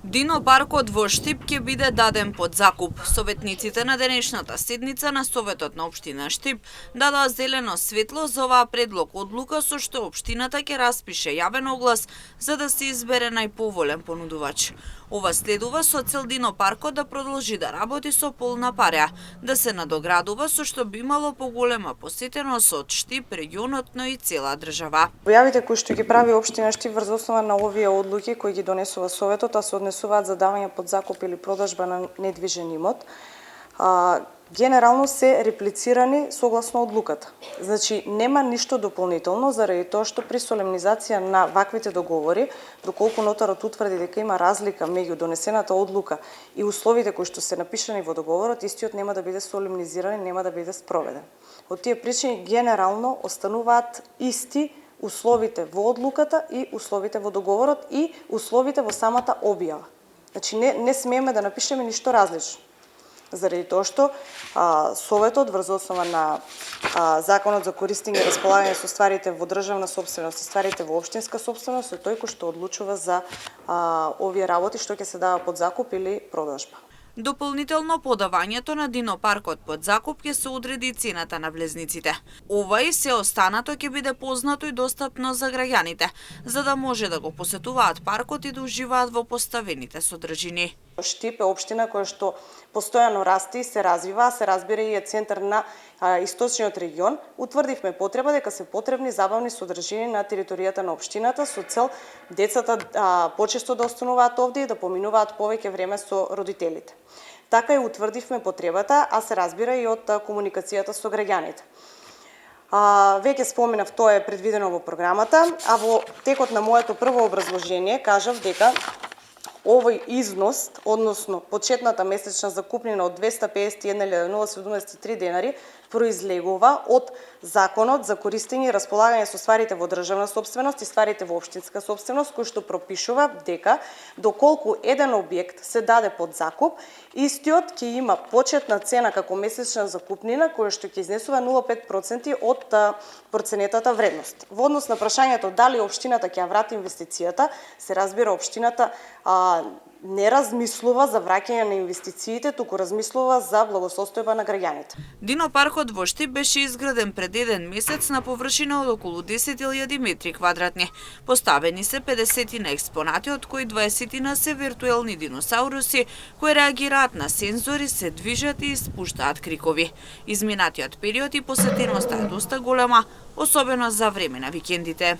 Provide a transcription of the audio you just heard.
Дино паркот во Штип ќе биде даден под закуп. Советниците на денешната седница на Советот на општина Штип дадоа зелено светло за оваа предлог одлука со што општината ќе распише јавен оглас за да се избере најповолен понудувач. Ова следува со цел Дино паркот да продолжи да работи со полна пареа, да се надоградува со што би имало поголема посетеност од Штип, регионот, но и цела држава. Појавите кои што ги прави општина Штип врз основа на овие одлуки кои ги донесува Советот, а се однесуваат за давање под закуп или продажба на недвижен имот, генерално се реплицирани согласно одлуката. Значи, нема ништо дополнително заради тоа што при солемнизација на ваквите договори, доколку нотарот утврди дека има разлика меѓу донесената одлука и условите кои што се напишани во договорот, истиот нема да биде солемнизиран и нема да биде спроведен. Од тие причини генерално остануваат исти условите во одлуката и условите во договорот и условите во самата објава. Значи, не смееме да напишеме ништо различно. Заради тоа што Советот врз основа на Законот за користење и располагање со стварите во државна сопственост и стварите во општинска сопственост е тој кој што одлучува за овие работи што ќе се дава под закуп или продажба. Дополнително подавањето на Дино паркот под закуп ќе се одреди цената на влезниците. Ова и се останато ќе биде познато и достапно за граѓаните, за да може да го посетуваат паркот и да уживаат во поставените содржини. Штип е општина која што постојано расте и се развива, се разбира и е центар на источниот регион. Утврдивме потреба дека се потребни забавни содржини на територијата на општината со цел децата почесто да остануваат овде и да поминуваат повеќе време со родителите. Така и утврдивме потребата, а се разбира и од комуникацијата со граѓаните. Веќе споменав, тоа е предвидено во програмата, а во текот на моето прво образложение кажав дека овој износ, односно почетната месечна закупнина од 251.073 денари, произлегува од Законот за користење и располагање со стварите во државна сопственост и стварите во општинска сопственост, кој што пропишува дека доколку еден објект се даде под закуп, истиот ќе има почетна цена како месечна закупнина која што ќе изнесува 0,5% од проценетата вредност. Во однос на прашањето дали општината ќе ја врати инвестицијата, се разбира општината не размислува за враќање на инвестициите, туку размислува за благосостојба на граѓаните. Дино паркот во Штип беше изграден пред еден месец на површина од околу 10.000 метри квадратни. Поставени се 50 експонати, од кои 20 се виртуелни диносауруси кои реагираат на сензори, се движат и испуштаат крикови. Изминатиот период и посетеноста е доста голема, особено за време на викендите.